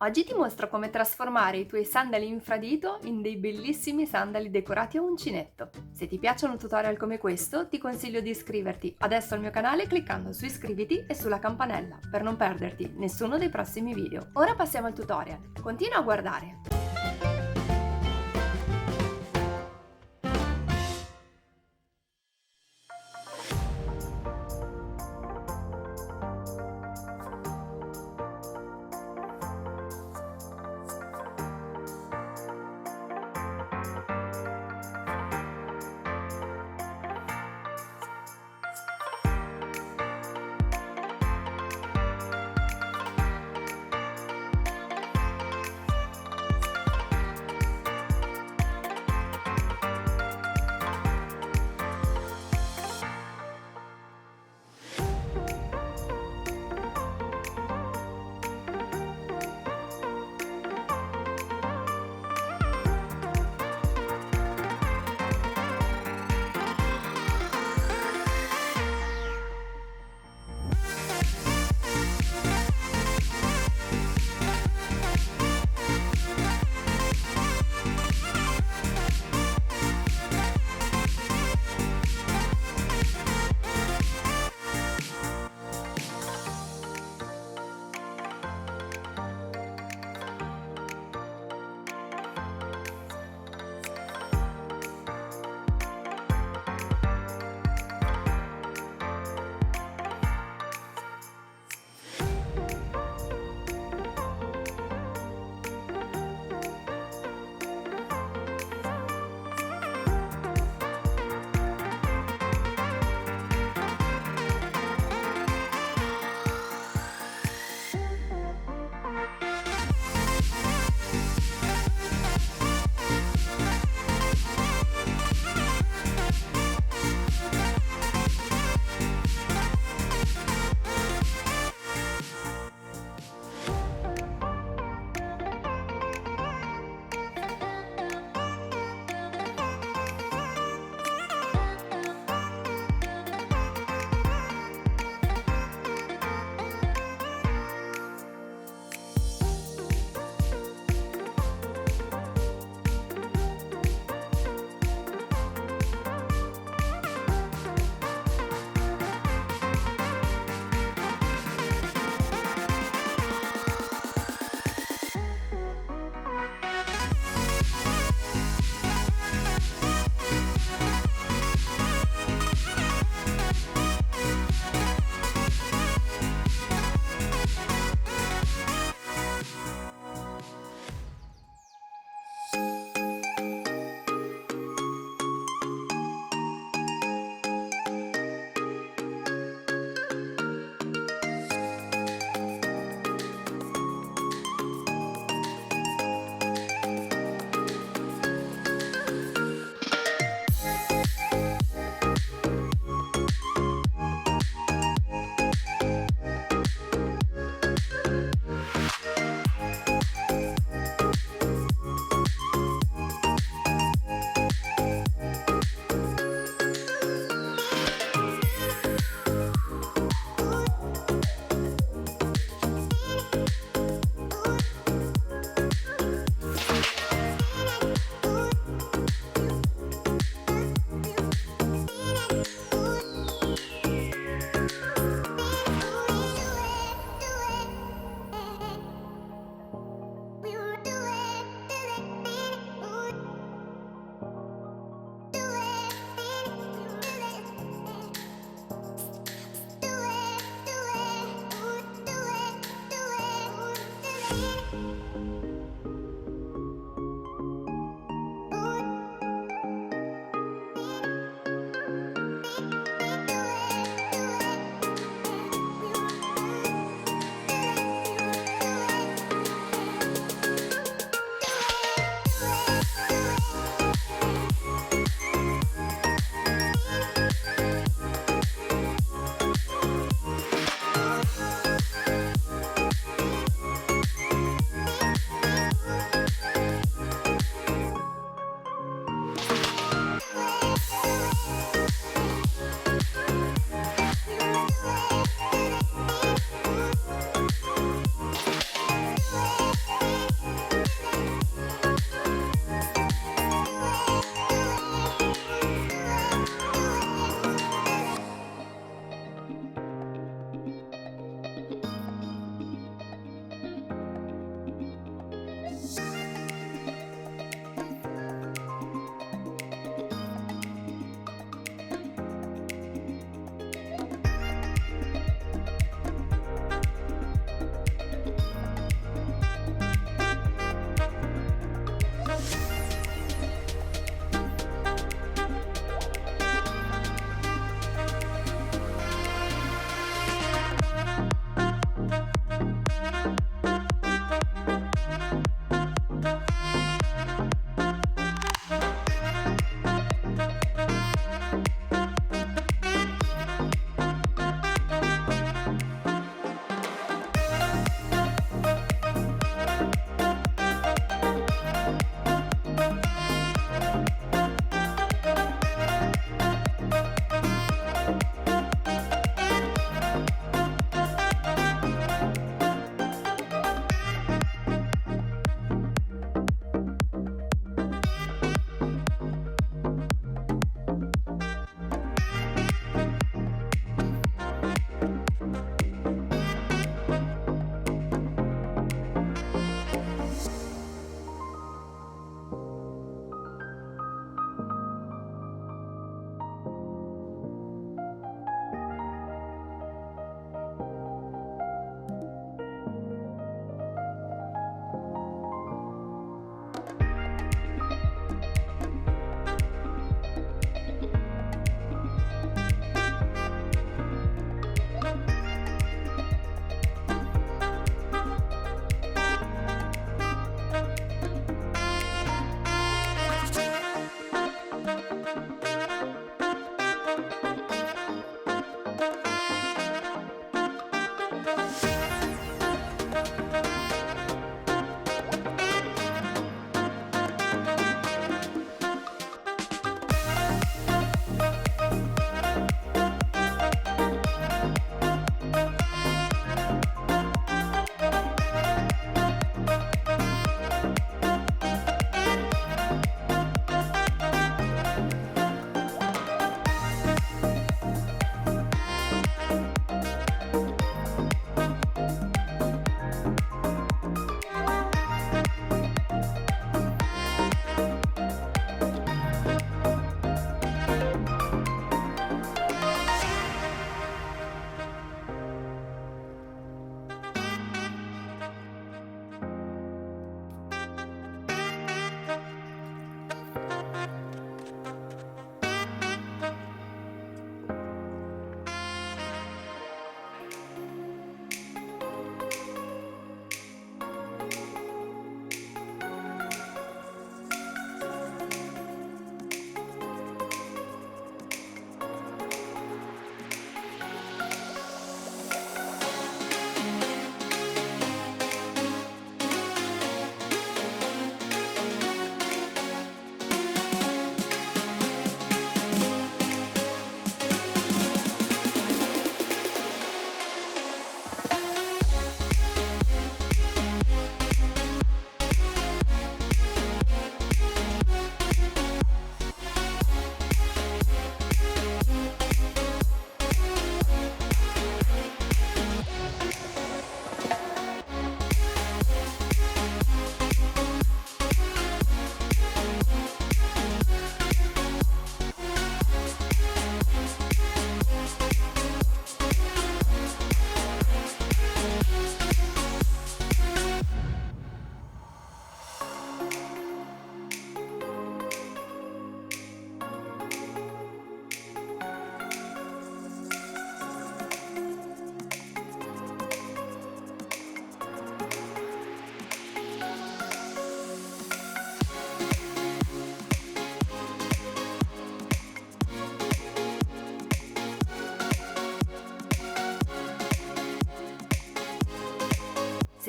Oggi ti mostro come trasformare i tuoi sandali infradito in dei bellissimi sandali decorati a uncinetto. Se ti piacciono tutorial come questo, ti consiglio di iscriverti adesso al mio canale cliccando su iscriviti e sulla campanella per non perderti nessuno dei prossimi video. Ora passiamo al tutorial. Continua a guardare.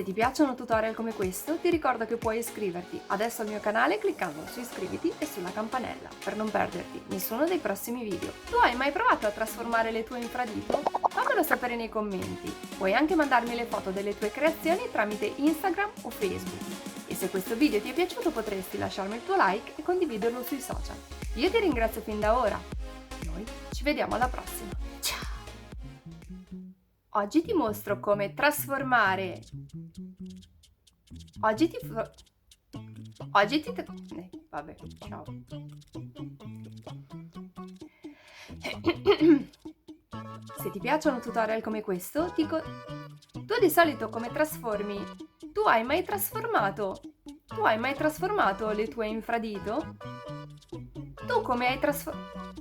ti piacciono tutorial come questo, ti ricordo che puoi iscriverti adesso al mio canale cliccando su iscriviti e sulla campanella per non perderti nessuno dei prossimi video. Tu hai mai provato a trasformare le tue infradito? Fammelo sapere nei commenti. Puoi anche mandarmi le foto delle tue creazioni tramite Instagram o Facebook. E se questo video ti è piaciuto potresti lasciarmi il tuo like e condividerlo sui social. Io ti ringrazio fin da ora. Noi ci vediamo alla prossima. Ciao! Oggi ti mostro come trasformare. Vabbè, ciao. Se ti piacciono tutorial come questo, tu di solito come trasformi? Tu hai mai trasformato le tue infradito? Tu come hai trasformato?